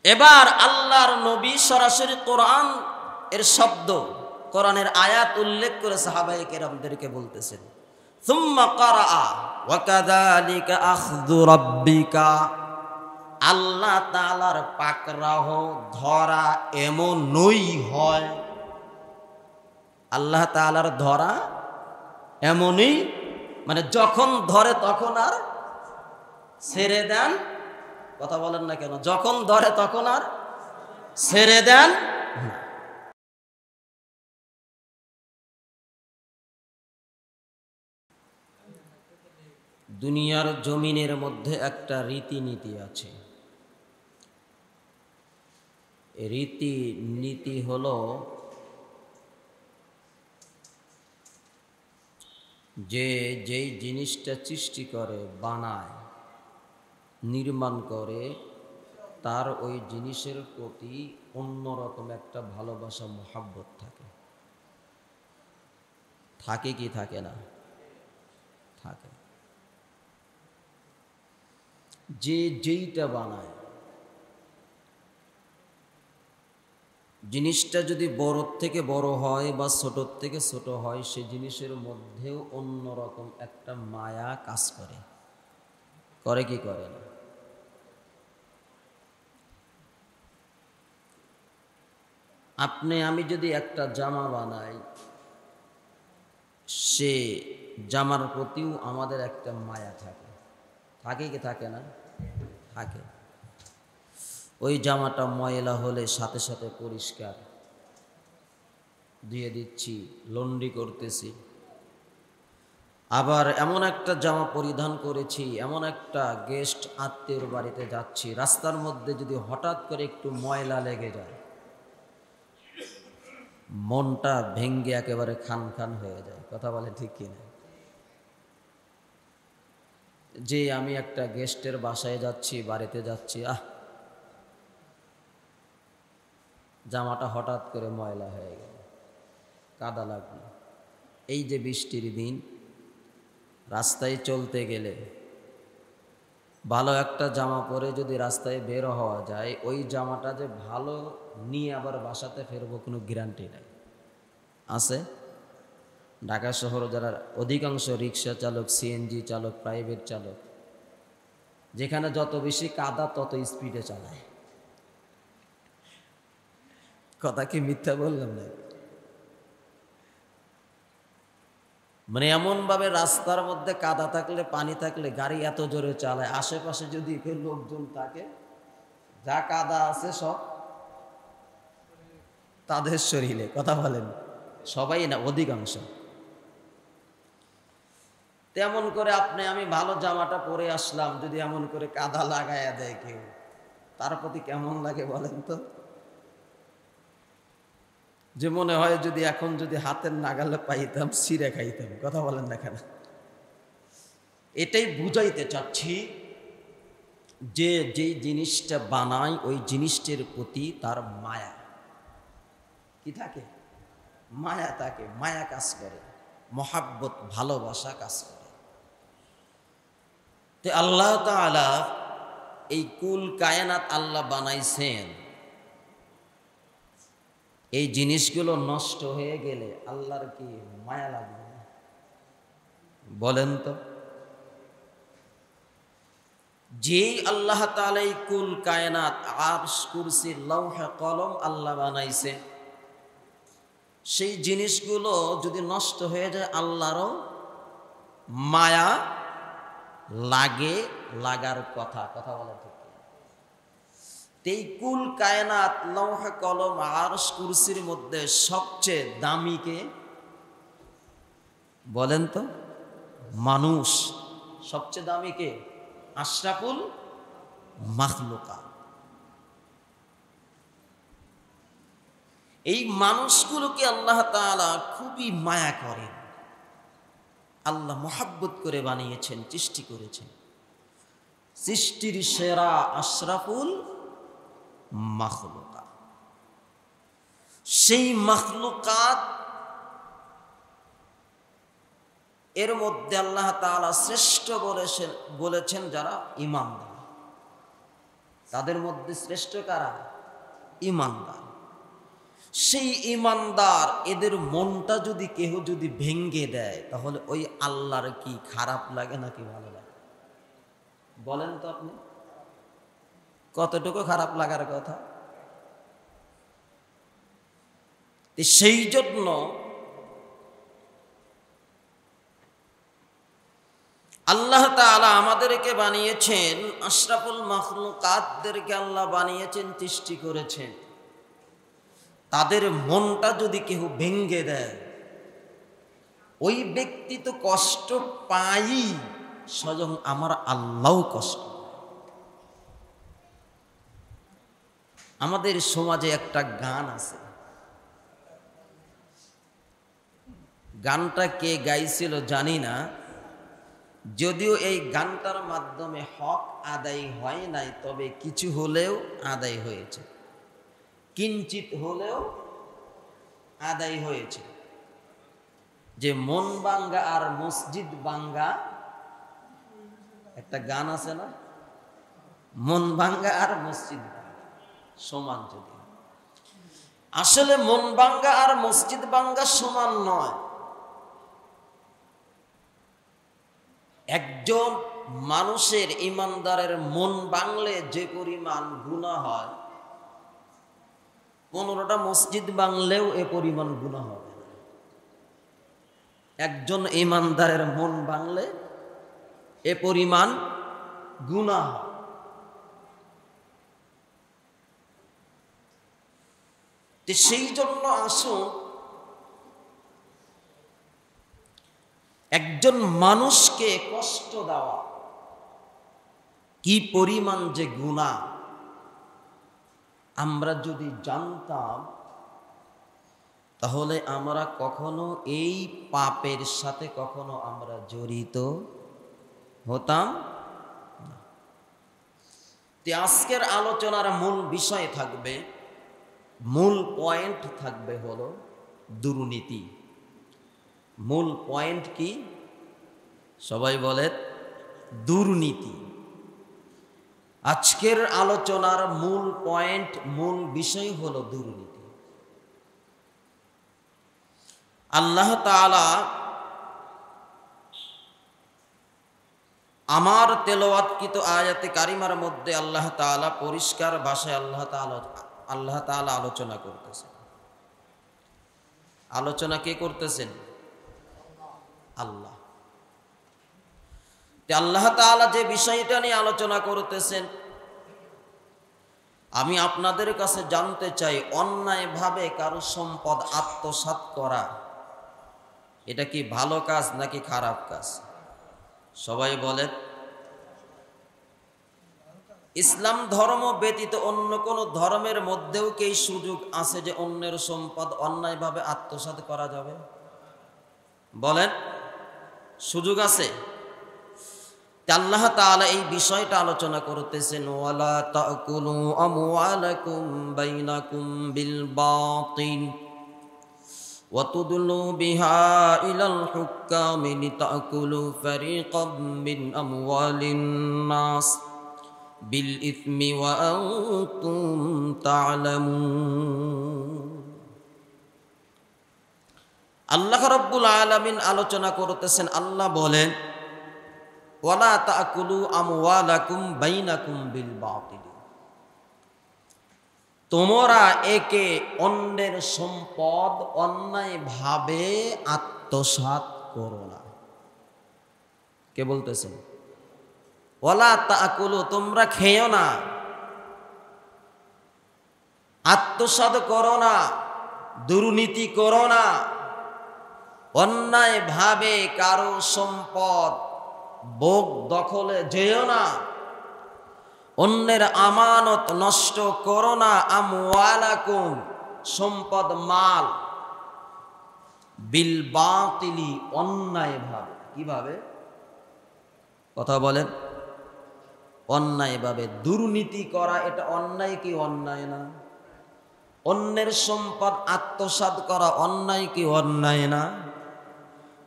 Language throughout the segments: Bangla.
এবার আল্লাহর নবী সরাসরি কোরআন এর শব্দ, কোরআনের আয়াত উল্লেখ করে সাহাবায়ে কেরামদেরকে বলতেছেন, সুম্মা ক্বারাআ ওয়া কাযালিকা আখযু রাব্বিকা, আল্লাহ তাআলার পাকড়াও ধরা এমনই হয়। আল্লাহ তাআলার ধরা এমনই, মানে যখন ধরে তখন আর ছেড়ে দেন। কথা বলেন না কেন? যখন ধরে তখন আর ছেড়ে দেন। দুনিয়ার জমিনের মধ্যে একটা রীতিনীতি আছে। রীতিনীতি হলো যে যেই জিনিসটা সৃষ্টি করে, বানায়, নির্মাণ করে, তার ওই জিনিসের প্রতি অন্যরকম একটা ভালোবাসা, মহাব্বত থাকে। থাকে কি থাকে না? থাকে। যে যেইটা বানায়, জিনিসটা যদি বড় থেকে বড় হয় বা ছোট থেকে ছোট হয়, সে জিনিসের মধ্যেও অন্যরকম একটা মায়া কাজ করে। করে কি করে না? আপনি আমি যদি একটা জামা বানাই, সে জামার প্রতিও আমাদের একটা মায়া থাকে। থাকে কি থাকে না? থাকে। ওই জামাটা ময়লা হলে সাথে সাথে পরিষ্কার দিয়ে দিচ্ছি, লন্ড্রি করতেছি। আবার এমন একটা জামা পরিধান করেছি, এমন একটা গেস্ট আত্মীয়র বাড়িতে যাচ্ছি, রাস্তার মধ্যে যদি হঠাৎ করে একটু ময়লা লেগে যায়, মনটা ভেঙ্গে একেবারে খান খান হয়ে যায়। কথা বলে ঠিক কিনা? যে আমি একটা গেস্টের বাসায় যাচ্ছি, বাড়িতে যাচ্ছি, জামাটা হঠাৎ করে ময়লা হয়ে গেল, কাদা লাগলো। এই যে বৃষ্টির দিন, রাস্তায় চলতে গেলে ভালো একটা জামা পরে যদি রাস্তায় বের হওয়া যায়, ওই জামাটা যে ভালো নিয়ে আবার বাসাতে ফেরবো কোনো গ্যারান্টি নাই। আছে? ঢাকা শহর যারা অধিকাংশ রিক্সা চালক, সিএনজি চালক, প্রাইভেট চালক, যেখানে যত বেশি কাদা তত স্পিডে চালায়। কথা কি মিথ্যা বললাম না? মানে এমনভাবে রাস্তার মধ্যে কাদা থাকলে, পানি থাকলে গাড়ি এত জোরে চালায়, আশেপাশে যদি কেউ লোকজন থাকে, যা কাদা আছে সব তাদের শরীরে। কথা বলেন? সবাই না, অধিকাংশ। তেমন করে আপনি আমি ভালো জামাটা পরে আসলাম, যদি এমন করে কাদা লাগাইয়া দেয় কেউ, তার প্রতি কেমন লাগে বলেন তো? যে মনে হয় যদি এখন যদি হাতের নাগালে পাইতাম, ছিঁড়ে খাইতাম। কথা বলেন না কেন? এটাই বুঝাইতে চাচ্ছি যে যেই জিনিসটা বানায়, ওই জিনিসটার প্রতি তার মায়া কি থাকে? মায়া থাকে, মায়া কাজ করে, মহাব্বত, ভালোবাসা কাজ করে। তো আল্লাহ তাআলা এই কুল কায়নাত আল্লাহ বানাইছেন, এই জিনিসগুলো নষ্ট হয়ে গেলে আল্লাহর কি মায়া লাগবে না? বলেন তো। যেই আল্লাহ তাআলা এই কুল কায়নাত, আরশ, কুরসি, লৌহ, কলম আল্লাহ বানাইছে, সেই জিনিসগুলো যদি নষ্ট হয়ে যায়, আল্লাহরও মায়া লাগে, লাগার কথা। কথা বলা ঠিক। এই কুল কায়নাত, লৌহ, কলম, আরশ, কুরসির মধ্যে সবচেয়ে দামি কে বলেন তো? মানুষ। সবচেয়ে দামি কে? আশরাফুল মাখলুকাত। এই মানুষগুলোকে আল্লাহ তাআলা খুবই মায়া করেন। আল্লাহ মহাব্বত করে বানিয়েছেন, সৃষ্টি করেছেন। সৃষ্টির সেরা আশরাফুল মাখলুকাত। সেই মাখলুকাত এর মধ্যে আল্লাহ তাআলা শ্রেষ্ঠ বলেছেন যারা ঈমানদার। তাদের মধ্যে শ্রেষ্ঠ কারা? ঈমানদার। সেই ঈমানদার এদের মনটা যদি কেহ যদি ভেঙ্গে দেয়, তাহলে ওই আল্লাহর কি খারাপ লাগে নাকি ভালো লাগে? বলেন তো আপনি, কতটুকু খারাপ লাগার কথা? সেই জন্য আল্লাহ তাআলা আমাদেরকে বানিয়েছেন, আশরাফুল মাখলুকাতদেরকে আল্লাহ বানিয়েছেন, সৃষ্টি করেছেন। তাদের মনটা যদি কেউ ভেঙ্গে দেয়, ওই ব্যক্তি তো কষ্ট পাই, স্বয়ং আমার আল্লাহও কষ্ট। আমাদের সমাজে একটা গান আছে, গানটা কে গাইছিল জানি না, যদিও এই গানটার মাধ্যমে হক আদায় হয় নাই, তবে কিছু হলেও আদায় হয়েছে, কিঞ্চিত হলেও আদায় হয়েছে। যে মন ভাঙ্গা আর মসজিদ ভাঙ্গা, একটা গান আছে না, মন ভাঙ্গা আর মসজিদ ভাঙ্গা সমান। যদি আসলে মন ভাঙ্গা আর মসজিদ ভাঙ্গা সমান নয়। একজন মানুষের, ঈমানদারের মন ভাঙলে যে পরিমাণ গুনাহ হয়, 15টা মসজিদ ভাঙলেও এ পরিমাণ গুনাহ হবে না। একজন ঈমানদারের মন ভাঙলে এ পরিমাণ গুনাহ হয়। সেই জন্য আসুন, একজন মানুষকে কষ্ট দেওয়া কি পরিমাণ যে গুনাহ, আমরা যদি জানতাম তাহলে আমরা কখনো এই পাপের সাথে কখনো আমরা জড়িত হতাম না। আজকের আলোচনার মূল বিষয় থাকবে, মূল পয়েন্ট থাকবে হলো দুর্নীতি। মূল পয়েন্ট কি? সবাই বলে দুর্নীতি। আজকের আলোচনার মূল পয়েন্ট, মূল বিষয় হলো দুর্নীতি। আল্লাহ তাআলা আমার তেলাওয়াতকৃত আয়াতে কারিমার মধ্যে আল্লাহ তাআলা পরিষ্কার ভাষায় আল্লাহ তাআলা আলোচনা করতেছেন। আলোচনা কে করতেছেন? আল্লাহ। আল্লাহ তাআলা যে বিষয়টা নিয়ে আলোচনা করতেছেন, আমি আপনাদের কাছে জানতে চাই, অন্যায়ভাবে কারো সম্পদ আত্মসাৎ করা এটা কি ভালো কাজ নাকি খারাপ কাজ? সবাই বলে। ইসলাম ধর্ম ব্যতীত অন্য কোন ধর্মের মধ্যেও কি এই সুযোগ আছে যে অন্যের সম্পদ অন্যায়ভাবে আত্মসাৎ করা যাবে? বলেন, সুযোগ আছে? আল্লাহ তাআলা এই বিষয়টা আলোচনা করতেছেন, ওয়ালা তাকুলু আমওয়ালাকুম বাইনাকুম বিল বাতিল ওয়া তুদলু বিহা ইলাল হুক্কামি লিতাকুলু ফারিকাম মিন আমওয়ালিন নাস বিল ইসমি ওয়া আনতুম তা'লামুন। আল্লাহ রাব্বুল আলামিন আলোচনা করতেছেন, আল্লাহ বলেন, ওয়ালা তাকুলু আমওয়ালাকুম বাইনাকুম বিল বাতিল, তোমরা একে অন্যের সম্পদ অন্যায়ভাবে আত্মসাৎ করো না। কে বলতেছেন? ওয়ালা তাকুলু, তোমরা খেও না, আত্মসাৎ করো না, দুর্নীতি করো না, অন্যায়ভাবে কারো সম্পদ ভোগ দখলে যেও না, অন্যের আমানত নষ্ট করো না। আমওয়ালাকুম, সম্পদ মাল, বিল বাতিলি, অন্যায়ভাবে। কিভাবে? কথা বলেন। অন্যায়ভাবে। দুর্নীতি করা এটা অন্যায় কি অন্যায় না? অন্যের সম্পদ আত্মসাৎ করা অন্যায় কি অন্যায় না?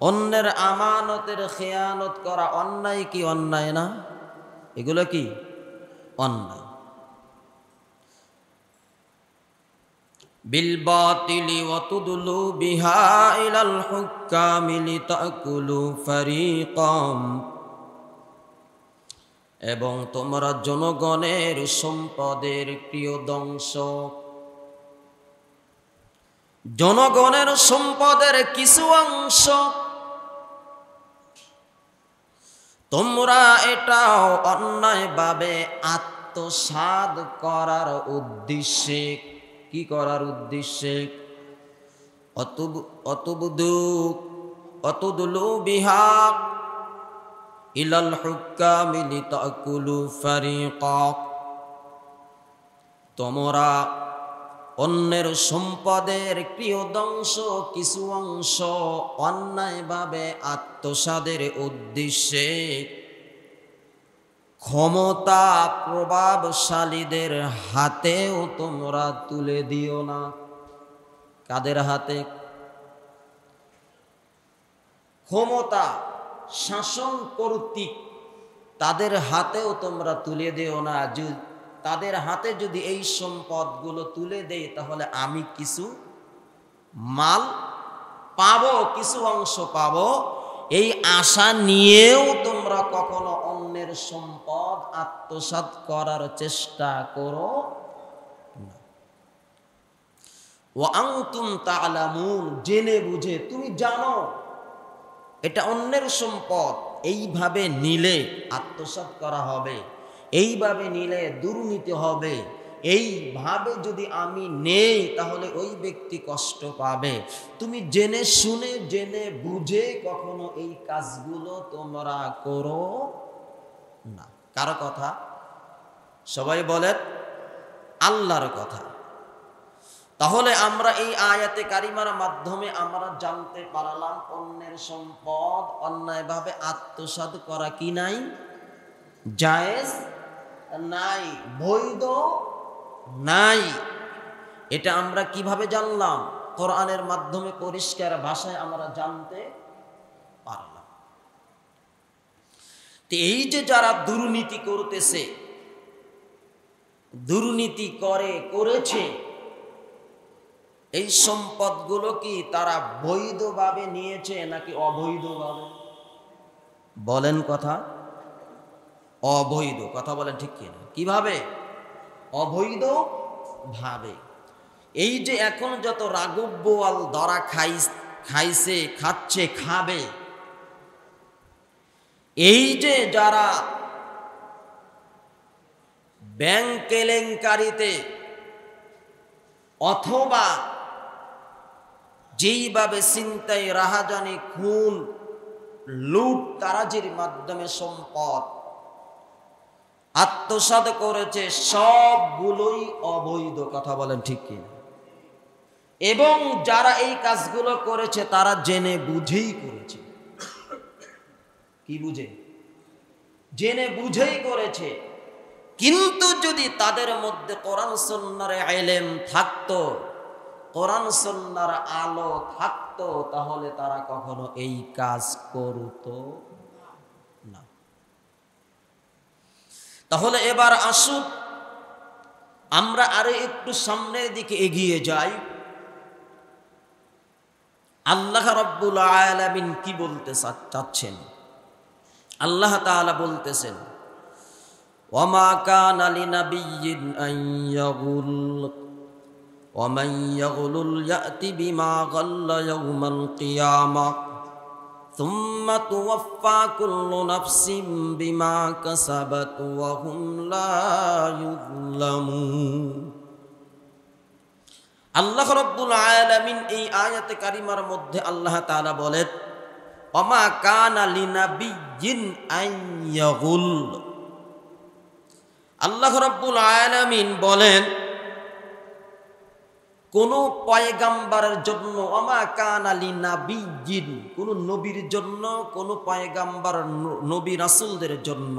অন্যের আমানতের খেয়ানত করা অন্যায় কি অন্যায় না? এগুলো কি অন্যায়। বিল বাতিলি ওয়া তুদলু বিহা ইলাল হুক্কামি লিতাকুলু ফারিকাম, এবং তোমরা জনগণের সম্পদের প্রিয়দংশ, জনগণের সম্পদের কিছু অংশ তোমরা এটাও অন্যায়ভাবে আত্মসাৎ করার উদ্দেশ্যে, কি করার উদ্দেশ্যে, অতুদলু বিহা ইলাল হুক্কামি লিতাকুলু ফারিকা, তোমরা অন্যের সম্পদের প্রিয়দংশ কিছু অংশ অন্যায়ভাবে আত্মসাদের উদ্দেশ্যে ক্ষমতা প্রভাবশালীদের হাতেও তোমরা তুলে দিও না। কাদের হাতে? ক্ষমতা শাসন কর্তৃক তাদের হাতেও তোমরা তুলে দিও না। তাদের হাতে যদি এই সম্পদগুলো তুলে দেয় তাহলে আমি কিছু মাল পাবো, কিছু অংশ পাবো, এই আশা নিয়েও তোমরা কখনো অন্যের সম্পদ আত্মসাৎ করার চেষ্টা করো না। ওয়া আনতুম তা'লামুন, জেনে বুঝে, তুমি জানো এটা অন্যের সম্পদ, এইভাবে নিলে আত্মসাৎ করা হবে, এইভাবে নিলে দুর্নীতি হবে, এইভাবে যদি আমি নেই তাহলে ওই ব্যক্তি কষ্ট পাবে। তুমি জেনে শুনে জেনে বুঝে কখনো এই কাজগুলো তোমরা করো না। কার কথা? সবাই বলেন আল্লাহর কথা। তাহলে আমরা এই আয়াতে কারিমার মাধ্যমে আমরা জানতে পারলাম অন্যের সম্পদ অন্যায়ভাবে আত্মসাৎ করা কি নাই, জায়েজ নাই, বৈধ নাই। এটা আমরা কিভাবে জানলাম? কোরআনের মাধ্যমে পরিষ্কার ভাষায় আমরা জানতে পারলাম। এই যে যারা দুর্নীতি করতেছে, দুর্নীতি করেছে, এই সম্পদগুলো কি তারা বৈধভাবে নিয়েছে নাকি অবৈধভাবে? বলেন কথা। অবৈধ কথা বলেন, ঠিক কিনা? কিভাবে? অবৈধ ভাবে। এই যে এখন যত রাঘব বোয়াল ধরা খাইছে, খাচ্ছে, খাবে, এই যে যারা ব্যাংক কেলেঙ্কারিতে অথবা যেইভাবে ছিনতাই, রাহাজানি, খুন, লুট তারাজির মাধ্যমে সম্পদ আত্মসাৎ করেছে, সবগুলোই অবৈধ কথা বলেন, ঠিক কি? এবং যারা এই কাজগুলো করেছে তারা জেনে বুঝেই করেছে। কি বুঝে? জেনে বুঝেই করেছে। কিন্তু যদি তাদের মধ্যে কোরআন সুন্নাহর ইলম থাকতো, কোরআন সুন্নাহর আলো থাকতো, তাহলে তারা কখনো এই কাজ করতো না। তাহলে এবার আসুন আমরা আরো একটু সামনের দিকে এগিয়ে যাই। আল্লাহ রাব্বুল আলামিন কি বলতে চাচ্ছেন? আল্লাহ তাআলা বলতেছেন, ওয়ামা কানা লিনাবিয়্যিন আন ইয়াগুল ওয়া মান ইয়াগুলুল ইয়াতি বিমা গাল্লা ইয়াওমাল কিয়ামাহ সুম্মা তুওয়াফফা কুল্লু নাফসিন বিমা কাসাবাত ওয়া হুম লা ইউযলামুন। আল্লাহ রাব্বুল আলামিন এই আয়াতে কারিমার মধ্যে আল্লাহ তাআলা বলেন, ওয়ামা কানা লিনাবিয়্যিন আন ইয়াগুল। আল্লাহ রাব্বুল আলামিন বলেন, কোন পয়গাম্বরের জন্য, ওয়ামা কানা লিনাবিয়্যিন, কোন নবীর জন্য, কোন পয়গাম্বর নবী রাসূলদের জন্য,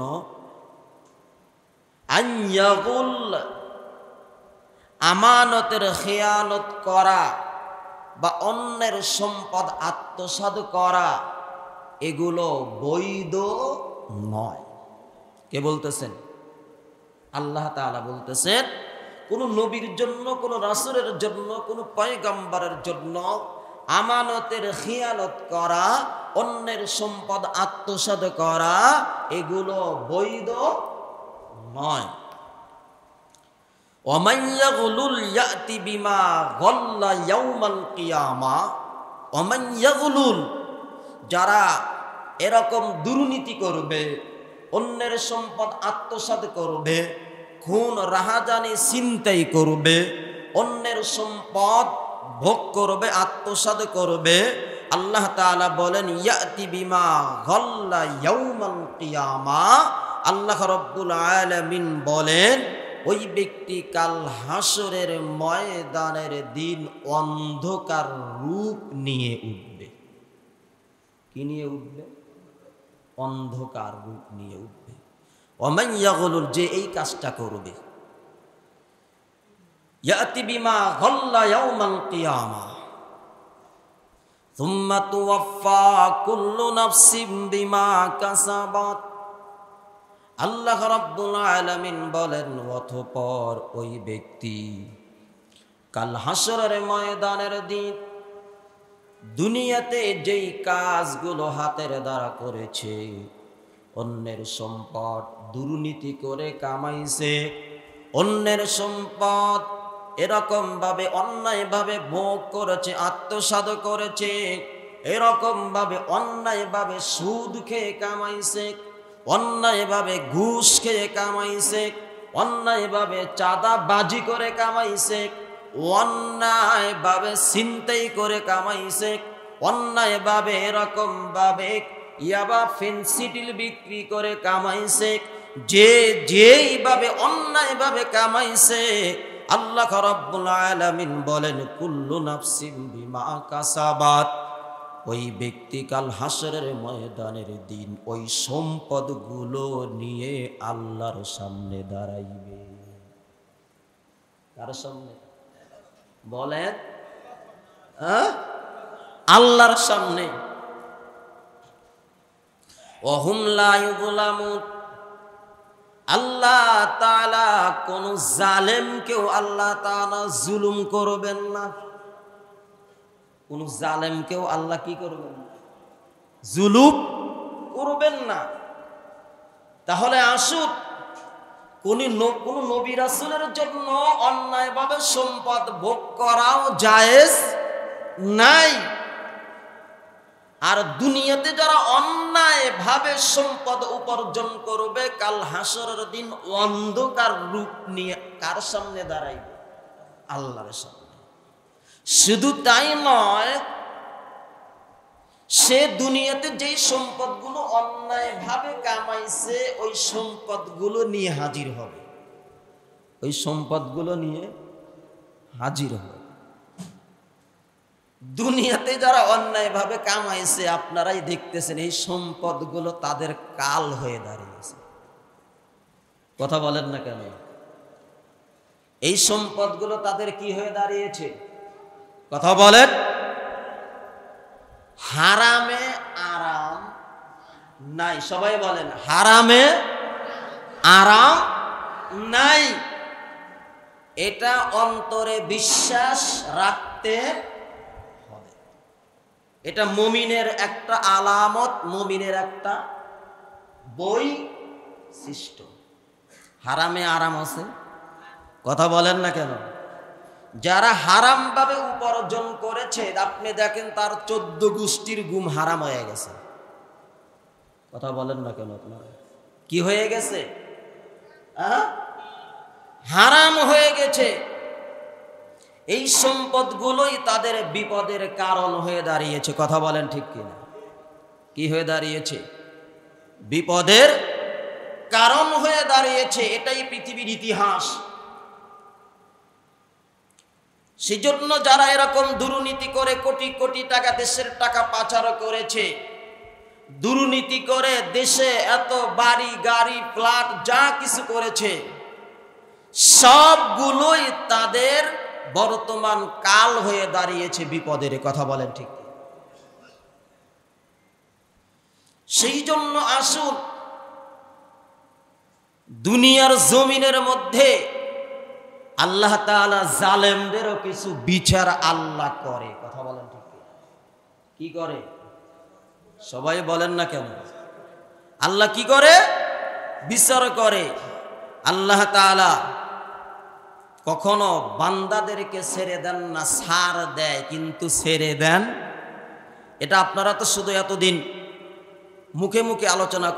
আন ইয়াগুল, আমানতের খেয়ানত করা বা অন্যের সম্পদ আত্মসাৎ করা, এগুলো বৈধ নয়। কে বলতেছেন? আল্লাহ তাআলা বলতেছেন, কোনো নবীর জন্য, কোনো রাসূলের জন্য, কোনো পয়গম্বরের জন্য আমানতের খিয়ানত করা, অন্যের সম্পদ আত্মসাৎ করা এগুলো বৈধ নয়। ওয়ামান ইয়াগলুল ইয়াতি বিমা গাল্লা ইয়াউমাল কিয়ামা। ওয়ামান ইয়াগলুল, যারা এরকম দুর্নীতি করবে, অন্যের সম্পদ আত্মসাৎ করবে, খুন রাহাজানি ছিনতাই করবে, অন্যের সম্পদ ভোগ করবে, আত্মসাৎ করবে, আল্লাহ তাআলা বলেন ইয়াতি বিমা গাল্লা ইয়াউমাল কিয়ামা। আল্লাহ রাব্বুল আলামিন বলেন ওই ব্যক্তি কাল হাসরের ময়দানের দিন অন্ধকার রূপ নিয়ে উঠবে। কি নিয়ে উঠবে? অন্ধকার রূপ নিয়ে উঠবে। ওয়ামান ইয়াগলুল, যে এই কাজটা করবে, ইয়াতি বিমা গাল্লা ইয়াউমাল কিয়ামা সুম্মা তুওয়াফা কুল্লু নাফসিন বিমা কাসাবাত। আল্লাহ রাব্বুল আলামিন বলেন অতঃপর ওই ব্যক্তি কাল হাসরের ময়দানের দিন দুনিয়াতে যেই কাজগুলো হাতের দ্বারা করেছে, অন্যের সম্পদ দুর্নীতি করে কামাইছে, অন্যের সম্পদ এরকম ভাবে অন্যায়ভাবে ভোগ করেছে, আত্মসাৎ করেছে, এরকম ভাবে অন্যায়ভাবে সুদ খেয়ে কামাইছে, অন্যায়ভাবে ঘুষ খেয়ে কামাইছে, অন্যায়ভাবে চাঁদাবাজি করে কামাইছে, অন্যায়ভাবে ছিনতাই করে কামাইছে, অন্যায়ভাবে এরকম ভাবে ইয়াবা ফেন্সিডিল বিক্রি করে কামাইছে, যে যেইভাবে অন্যায়ভাবে কামাইছে, আল্লাহ রাব্বুল আলামিন বলেন কুল্লু নাফসিন বিমা কাসাবাত। ওই ব্যক্তি কাল হাসরের ময়দানের দিন ওই সম্পদগুলো নিয়ে আল্লাহর সামনে দাঁড়াইবে। কার সামনে বলেন? আল্লাহর সামনে। ওয়াহুম লা ইউযলামুন, আল্লাহ তাআলা কোন জালেমকেও আল্লাহ তাআলা জুলুম করবেন না। কোন জালেমকেও আল্লাহ কি করবেন না? জুলুম করবেন না। তাহলে আসুন, কোন নবী রাসূলের জন্য অন্যায়ভাবে সম্পদ ভোগ করাও জায়েজ নাই। আর দুনিয়াতে যারা অন্যায়ভাবে সম্পদ উপার্জন করবে, কাল হাসরের দিন অন্ধকার রূপ নিয়ে কার সামনে দাঁড়াইবে? আল্লাহর সামনে। শুধু তাই নয়, সে দুনিয়াতে যেই সম্পদগুলো অন্যায়ভাবে কামাইছে ওই সম্পদগুলো নিয়ে হাজির হবে। ওই সম্পদগুলো নিয়ে হাজির হবে। দুনিয়াতে যারা অন্যায়ভাবে কামাইছে আপনারাই দেখতেছেন, এই সম্পদগুলো তাদের কাল হয়ে দাঁড়িয়েছে। কথা বলেন না কেন? এই সম্পদগুলো তাদের কি হয়ে দাঁড়িয়েছে? কথা বলেন। হারামে আরাম নাই। সবাই বলেন হারামে আরাম নাই। এটা অন্তরে বিশ্বাস রাখতে হবে। এটা মুমিনের একটা আলামত, মুমিনের একটা বৈশিষ্ট্য। হারামে আরাম আছে। কথা বলেন না কেন? যারা হারাম ভাবে উপার্জন করেছে, আপনি দেখেন তার 14 গোষ্ঠীর গুম হারাম হয়ে গেছে। কথা বলেন না কেন? আপনারা কি হয়ে গেছে? হারাম হয়ে গেছে। এই সম্পদগুলোই তাদের বিপদের কারণ হয়ে দাঁড়িয়েছে। কথা বলেন ঠিক কিনা? কি হয়ে দাঁড়িয়েছে? বিপদের কারণ হয়ে দাঁড়িয়েছে। এটাই পৃথিবীর ইতিহাস। সেজন্য যারা এরকম দুর্নীতি করে কোটি কোটি টাকা, দেশের টাকা পাচার করেছে, দুর্নীতি করে দেশে এত বাড়ি গাড়ি ফ্ল্যাট যা কিছু করেছে, সবগুলোই তাদের বর্তমান কাল হয়ে দাঁড়িয়েছে বিপদের। কথা বলেন ঠিক? সেই জন্য আসুন, দুনিয়ার জমিনের মধ্যে আল্লাহ তাআলা জালেমদেরও কিছু বিচার আল্লাহ করে। কথা বলেন ঠিক কি করে? সবাই বলেন না কেন? আল্লাহ কি করে? বিচার করে। আল্লাহ তাআলা কখনো বান্দাদেরকে ছেড়ে দেন না, ছাড় দেয়, কিন্তু ছেড়ে দেন। এটা আপনারা তো শুধু এতদিন মুখে মুখে আলোচনা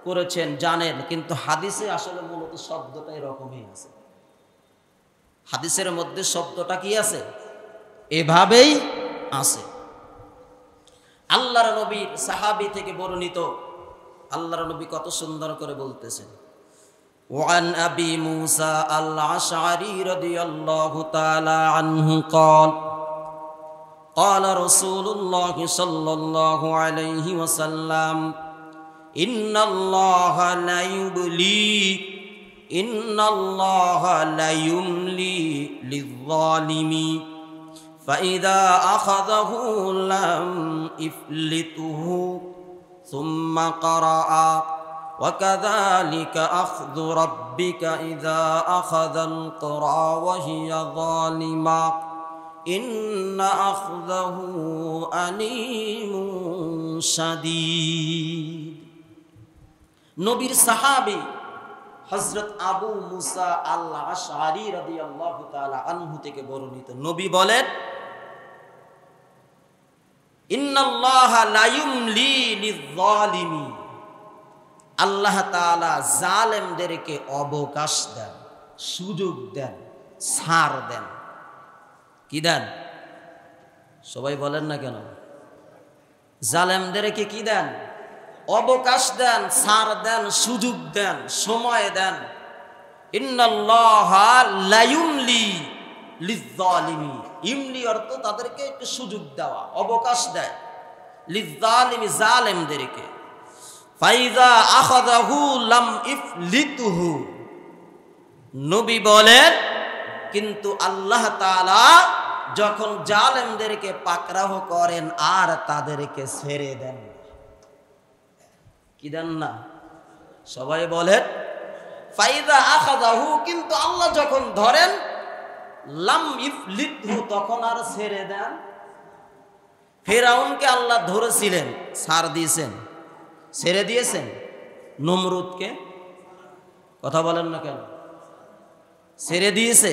করেছেন, জানেন, কিন্তু হাদিসে আসলে মূলত শব্দটা এরকমই আছে। হাদিসের মধ্যে শব্দটা কি আছে? এভাবেই আছে। আল্লাহর নবীর সাহাবী থেকে বর্ণিত, আল্লাহর নবী কত সুন্দর করে বলতেছেন, ওয়ান আবি মুসা আল-আশআরী রাদিয়াল্লাহু তাআলা আনহু قال قال رسول الله صلى الله عليه وسلم إن الله لا يملي للظالم فإذا أخذه لم يفلته ثم قرأ وكذلك أخذ ربك إذا أخذ القرى وهي ظالمة إن أخذه أليم شديد। নবীর সাহাবী হযরত আবু মুসা আল-আশআরী রাদিয়াল্লাহু তাআলা আনহু থেকে বর্ণিত, নবী বলেন, ইন্নাল্লাহা লা ইউমলি লিয-যালিমি, আল্লাহ তাআলা জালেমদেরকে অবকাশ দেন, সুযোগ দেন, ছাড় দেন। কি দেন? সবাই বলেন না কেন? জালেমদেরকে কি দেন? অবকাশ দেন, ছাড় দেন, সুযোগ দেন, সময় দেন। ইন্নাল্লাহা লা ইউমলি লিয-যালিমি, ইমলি অর্থ তাদেরকে একটু সুযোগ দেওয়া, অবকাশ দেয়। লিয-যালিমি, জালেমদেরকে। ফাইযা আখাযাহু লাম ইফলিতুহু, নবী বলেন, কিন্তু আল্লাহ তাআলা যখন জালেমদেরকে পাকড়াও করেন আর তাদেরকে ছেড়ে দেন। কি দেন না? সবাই বলেন, ফাইযা আখাযাহু, কিন্তু আল্লাহ যখন ধরেন, লাম ইফলিতহু, তখন আর ছেড়ে দেন। ফিরআউনকে আল্লাহ ধরেছিলেন, ছাড় দিয়েছেন, ছেড়ে দিয়েছেন। নমরুদকে, কথা বলেন না কেন? ছেড়ে দিয়েছে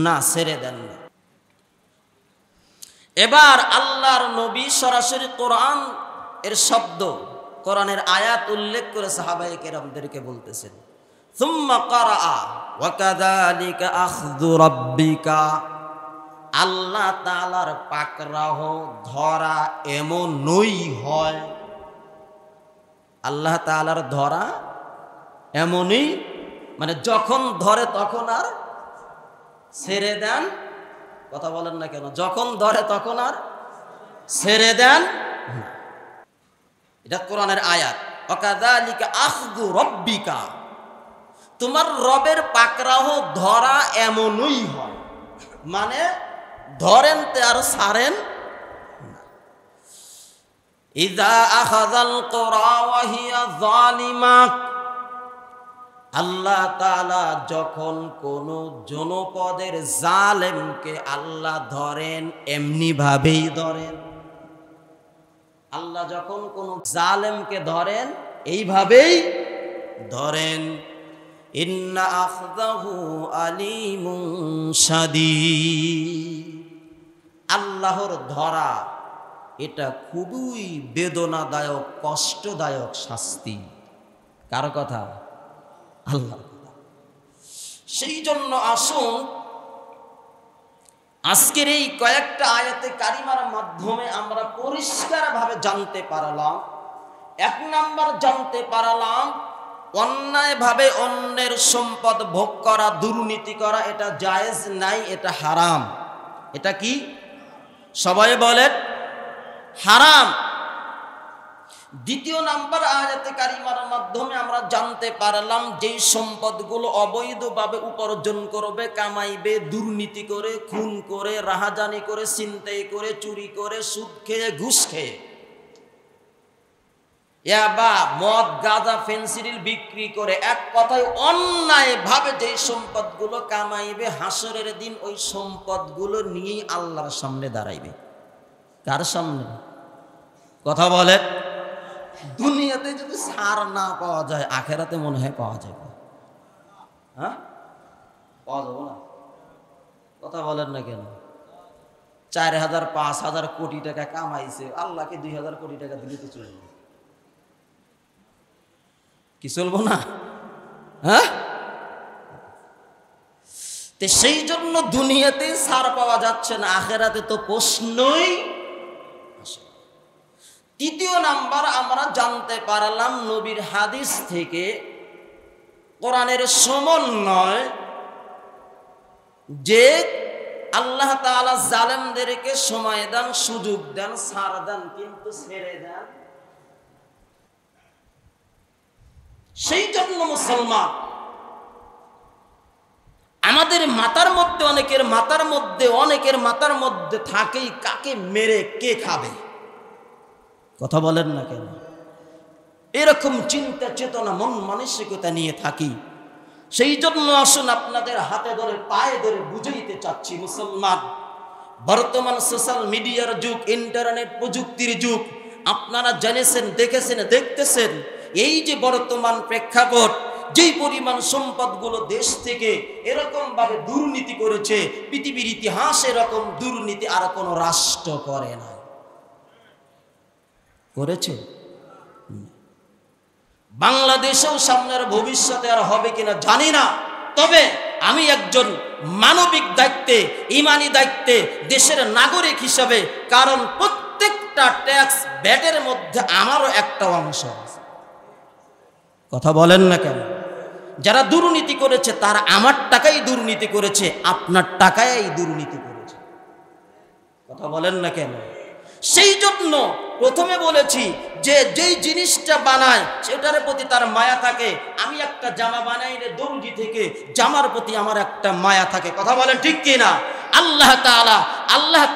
না, ছেড়ে দেন না। এবার আল্লাহর নবী সরাসরি কোরআন এর শব্দ, কোরআনের আয়াত উল্লেখ করে সাহাবায়ে কেরামদেরকে বলতেছেন, সুম্মা ক্বারাআ ওয়া কাযালিকা আখযু রাব্বিকা, আল্লাহ তাআলার পাকড়াও ধরা এমনই হয়। আল্লাহ তাআলার ধরা এমনই, মানে যখন ধরে তখন আর ছেড়ে দেন। কথা বলেন না কেন? যখন ধরে তখন আর ছেড়ে দেন। এটা কোরআনের আয়াত। ওয়াকাযালিকা আখযু রাব্বিকা, তোমার রবের পাকড়াও ধরা এমনই হয়, মানে ধরেন তে আর ছাড়েন না। ইযা আখাযাল কুরা ওয়া হিয়া যালিমা, আল্লাহ তাআলা যখন কোন জনপদের জালেমকে আল্লাহ ধরেন, এমনি ভাবেই ধরেন। আল্লাহ যখন কোন জালেমকে ধরেন, এইভাবেই ধরেন। ইন্না আখযাহু আলীমুন শাদীদ, আল্লাহর ধরা এটা খুবই বেদনাদায়ক, কষ্টদায়ক শাস্তি। কার কথা? আল্লাহর কথা। সেই জন্য আসুন আজকের এই কয়েকটা আয়াতে কারিমার মাধ্যমে আমরা পরিষ্কারভাবে জানতে পারলাম, এক নাম্বার জানতে পারলাম, অন্যায়ভাবে অন্যের সম্পদ ভোগ করা, দুর্নীতি করা, এটা জায়েজ নাই, এটা হারাম। এটা কি? সবাই বলেন, হারাম। দ্বিতীয় নাম্বার আয়াতে কারিমার মাধ্যমে আমরা জানতে পারলাম, যেই সম্পদগুলো অবৈধভাবে উপার্জন করবে, কামাইবে, দুর্নীতি করে, খুন করে, রাহাজানি করে, ছিনতাই করে, চুরি করে, সুদ খেয়ে, ঘুষ খেয়ে, ইয়াবা, মদ, গাঁজা, ফেনসিডিল বিক্রি করে এক কথায় অন্যায় ভাবে যে সম্পদগুলো কামাইবে, হাসরের দিন ওই সম্পদগুলো নিয়েই আল্লাহর সামনে দাঁড়াইবে। কার সামনে? কথা বলে। দুনিয়াতে যদি ছাড় না পাওয়া যায়, আখেরাতে মনে হয় পাওয়া যাবে। হ্যাঁ, পাওয়া যাবে না? কথা বলেন না কেন? 4,000 5,000 কোটি টাকা কামাইছে, আল্লাহকে 2,000 কোটি টাকা দিলে তো চলবে কি? চলবো না? হ্যাঁ, তো সেই জন্য দুনিয়াতে ছাড় পাওয়া যাচ্ছে না, আখেরাতে তো প্রশ্নই আসে। তৃতীয় নাম্বার, আমরা জানতে পারলাম নবীর হাদিস থেকে কোরআনের সমন্বয় যে আল্লাহ তাআলা জালেমদেরকে সময় দেন, সুযোগ দেন, ছাড় দেন, কিন্তু ছেড়ে দেন। সেই জন্য মুসলমান, আমাদের মাথার মধ্যে, অনেকের মাথার মধ্যে থাকেই কাকে মেরে কে খাবে। কথা বলেন না কেন? এরকম চিন্তা চেতনা, মন মানসিকতা নিয়ে থাকি। সেই জন্য আসুন আপনাদের হাতে ধরে পায়ে ধরে বুঝাইতে চাচ্ছি, মুসলমান, বর্তমান সোশ্যাল মিডিয়ার যুগ, ইন্টারনেট প্রযুক্তির যুগ। আপনারা জেনেছেন, দেখেছেন, দেখতেছেন এই যে বর্তমান প্রেক্ষাপট, যেই পরিমাণ সম্পদগুলো দেশ থেকে এরকম ভাবে দুর্নীতি করেছে, পৃথিবীর ইতিহাসে এরকম দুর্নীতি আর কোন রাষ্ট্র করে না। করেছে? বাংলাদেশেও সামনের ভবিষ্যতে আর হবে কিনা জানি না। তবে আমি একজন মানবিক দায়িত্বে, ইমানি দায়িত্বে, দেশের নাগরিক হিসাবে, কারণ প্রত্যেকটা ট্যাক্স ব্যাটের মধ্যে আমারও একটা অংশ আছে। কথা বলেন না কেন? যারা দুর্নীতি করেছে তারা আমার টাকাই দুর্নীতি করেছে, আপনার টাকায় দুর্নীতি করেছে। কথা বলেন না কেন? সেই জন্য প্রথমে বলেছি যে যেই জিনিসটা বানায় সেটার প্রতি তার মায়া থাকে। আমি একটা জামা বানাইলে দর্জি থেকে জামার প্রতি আমার একটা মায়া থাকে। কথা বলেন ঠিক কিনা? আল্লাহ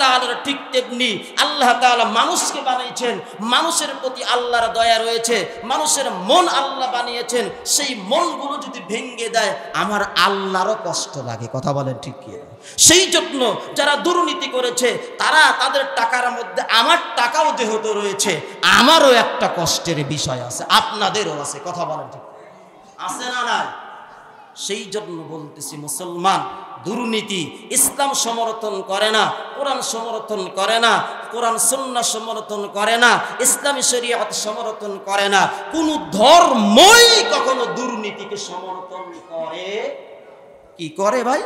তাআলার ঠিক তেমনি আল্লাহ তাআলা মানুষকে বানিয়েছেন, মানুষের প্রতি আল্লাহর দয়া রয়েছে, মানুষের মন আল্লাহ বানিয়েছেন। সেই মনগুলো যদি ভেঙে দেয় আমার আল্লাহরও কষ্ট লাগে। কথা বলেন ঠিক কিনা? সেই জন্য যারা দুর্নীতি করেছে তারা, তাদের টাকার মধ্যে আমার টাকাও যেহেতু রয়েছে, আমারও একটা কষ্টের বিষয় আছে, আপনাদেরও আছে। কথা বলেন ঠিক আছে না নাই? সেই জন্য বলতেছি, মুসলমান, দুর্নীতি ইসলাম সমর্থন করে না, কোরআন সমর্থন করে না, কোরআন সুন্নাহ সমর্থন করে না, ইসলামী শরীয়ত সমর্থন করে না। কোন ধর্মই কখনো দুর্নীতিকে সমর্থন করে কি করে ভাই?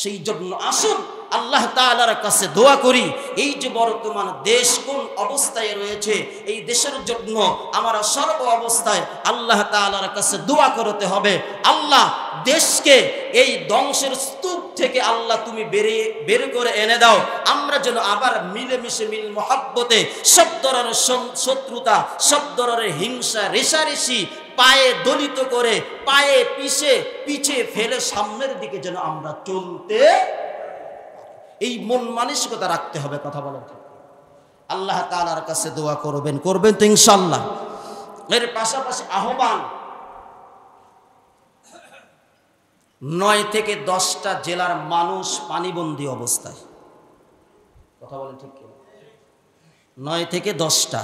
সেই জন্য আসুন আল্লাহ তাআলার কাছে দোয়া করি। এই যে বর্তমান দেশ কোন অবস্থায় রয়েছে, এই দেশের জন্য আমরা সর্ব অবস্থায় আল্লাহ তাআলার কাছে দোয়া করতে হবে। আল্লাহ, দেশকে এই ধ্বংসের স্তূপ থেকে আল্লাহ তুমি বের করে এনে দাও। আমরা যেন আবার মিলেমিশে, মিল মহাব্বতে, সব ধরনের শত্রুতা, সব ধরনের হিংসা, রেষারেষি পায়ে দলিত করে, পায়ে পিছে ফেলে সামনের দিকে যেন আমরা চলতে, এই মন মানসিকতা রাখতে হবে। কথা বলেন ঠিক? আল্লাহ তাআলার কাছে দোয়া করবেন তো ইনশাআল্লাহ। এর পাশাপাশি আহ্বান, 9 থেকে 10টা জেলার মানুষ পানিবন্দী অবস্থায়। কথা বলেন ঠিক কি? 9 থেকে 10টা।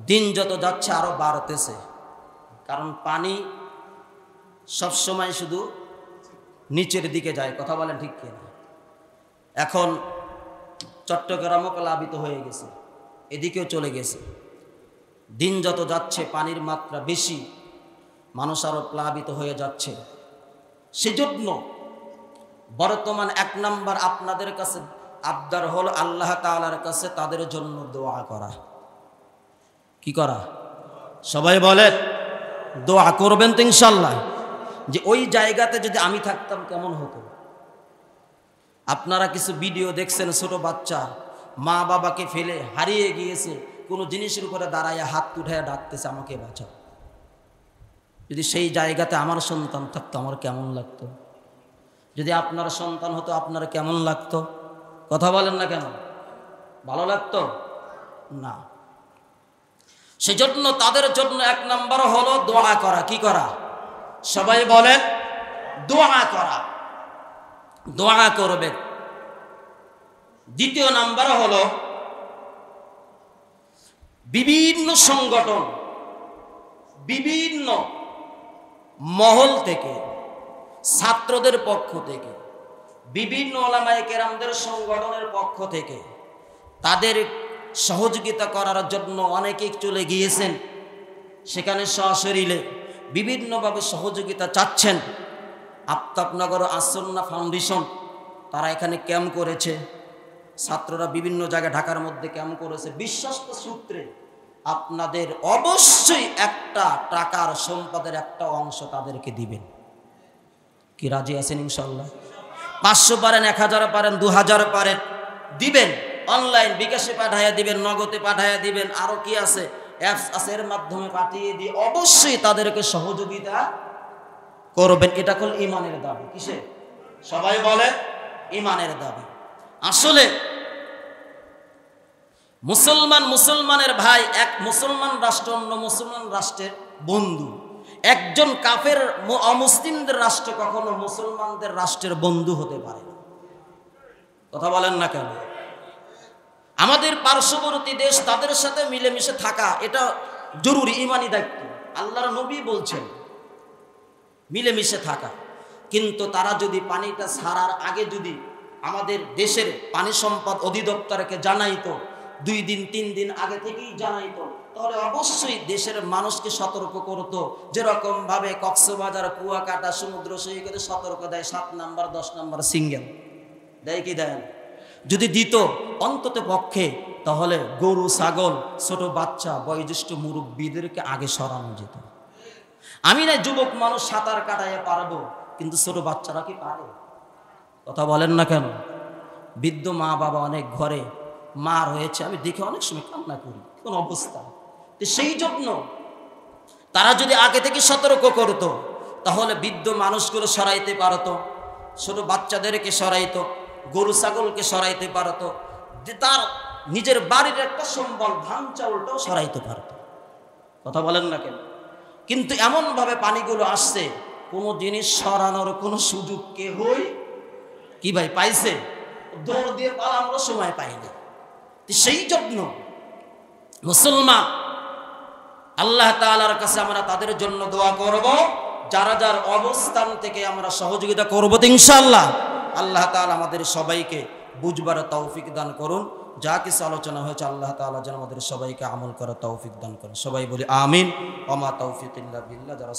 দিন যত যাচ্ছে আরো বাড়তেছে, কারণ পানি সবসময় শুধু নিচের দিকে যায়। কথা বলেন ঠিক কিনা? এখন চট্টগ্রামও প্লাবিত হয়ে গেছে, এদিকেও চলে গেছে। দিন যত যাচ্ছে পানির মাত্রা বেশি, মানুষ আরো প্লাবিত হয়ে যাচ্ছে। সেজন্য বর্তমান 1 নাম্বার আপনাদের কাছে আবদার হল আল্লাহ তাআলার কাছে তাদের জন্য দোয়া করা। কি করা? সবাই বলেন দোয়া করবেন তো ইনশাআল্লাহ। যে ওই জায়গাতে যদি আমি থাকতাম কেমন হতো। আপনারা কিছু ভিডিও দেখছেন, ছোট বাচ্চা মা বাবাকে ফেলে হারিয়ে গিয়েছে, কোনো জিনিসের উপরে দাঁড়ায় হাত উঠায় ডাকতেছে আমাকে বাঁচাও। যদি সেই জায়গাতে আমার সন্তান থাকতো আমার কেমন লাগতো? যদি আপনার সন্তান হতো আপনার কেমন লাগতো? কথা বলেন না কেন? ভালো লাগতো না? সেজন্য তাদের জন্য এক নাম্বার হলো দোয়া করা। কি করা? সবাই বলেন দোয়া করা। দোয়া করবেন। দ্বিতীয় নাম্বার হলো বিভিন্ন সংগঠন, বিভিন্ন মহল থেকে, ছাত্রদের পক্ষ থেকে, বিভিন্ন ওলামায়ে কেরামদের সংগঠনের পক্ষ থেকে তাদের সহযোগিতা করার জন্য অনেকেই চলে গিয়েছেন। সেখানে সশরীরে বিভিন্নভাবে সহযোগিতা চাচ্ছেন। আফতাবনগর আসন্না ফাউন্ডেশন তারা এখানে ক্যাম্প করেছে, ছাত্ররা বিভিন্ন জায়গায় ঢাকার মধ্যে ক্যাম্প করেছে। বিশ্বস্ত সূত্রে আপনাদের অবশ্যই একটা টাকার সম্পদের একটা অংশ তাদেরকে দিবেন। কি রাজি আছেন? ইনশাল্লাহ 500 পারেন, 1000 পারেন, 2000 পারেন, দিবেন। অনলাইন বিকাশে পাঠাইয়া দিবেন, নগদে পাঠাইয়া দিবেন, আরো কি আছে অ্যাপস আছে, এর মাধ্যমে পাঠিয়ে দিয়ে অবশ্যই তাদেরকে সহযোগিতা করবেন। এটা হল ঈমানের দাবি। কিসে? সবাই বলে ঈমানের দাবি। আসলে মুসলমানের ভাই, এক মুসলমান রাষ্ট্র অন্য মুসলমান রাষ্ট্রের বন্ধু। একজন কাফের অমুসলিমদের রাষ্ট্র কখনো মুসলমানদের রাষ্ট্রের বন্ধু হতে পারে না। কথা বলেন না কেন? আমাদের পার্শ্ববর্তী দেশ, তাদের সাথে মিলেমিশে থাকা এটা জরুরি, ঈমানি দায়িত্ব। আল্লাহর নবী বলছেন মিলেমিশে থাকা। কিন্তু তারা যদি পানিটা ছাড়ার আগে যদি আমাদের দেশের পানি সম্পদ অধিদপ্তরকে জানাইতো, 2 দিন 3 দিন আগে থেকেই জানাইতো, তাহলে অবশ্যই দেশের মানুষকে সতর্ক করতো। যেরকম ভাবে কক্সবাজার, কুয়াকাটা, সমুদ্র সৈকতে সতর্ক দেয় 7 নাম্বার 10 নাম্বার সিঙ্গেল দেয়, কি দেয়? যদি দিত অন্তত পক্ষে, তাহলে গরু, ছাগল, ছোট বাচ্চা, বয়োজ্যেষ্ঠ মুরব্বীদেরকে আগে সরানো যেত। আমি না যুবক মানুষ সাঁতার কাটাইয়া পারবো, কিন্তু ছোট বাচ্চারা কি পারে? কথা বলেন না কেন? বৃদ্ধ মা বাবা অনেক ঘরে মার হয়েছে, আমি দেখে অনেক সময় কান্না করি, কোন অবস্থা। তো সেই জন্য তারা যদি আগে থেকে সতর্ক করতো, তাহলে বৃদ্ধ মানুষগুলো সরাইতে পারতো, ছোট বাচ্চাদেরকে সরাইতো, গরু ছাগলকে সরাইতে পারতো, তার নিজের বাড়ির একটা সম্বল ধান চাউলটাও সরাইতে পারতো। কথা বলেন না কেন? কিন্তু এমন ভাবে পানিগুলো আসছে, কোনো জিনিস সরানোর কোনো সুযোগ কেহই কি ভাই পাইছে? দৌড় দিয়ে পালানোর সময় পাইনি। সেই জন্য মুসলমান আল্লাহ তাআলার কাছে আমরা তাদের জন্য দোয়া করব, যারা যার অবস্থান থেকে আমরা সহযোগিতা করব ইনশাআল্লাহ। আল্লাহ তাআলা আমাদের সবাইকে বুঝবার তৌফিক দান করুন। যা কিছু আলোচনা হয়েছে আল্লাহ তাআলা যেন আমাদের সবাইকে আমল করার তৌফিক দান করুন। সবাই বলি আমিন। ওয়া মা তাওফীক ইল্লা বিল্লাহ। যারা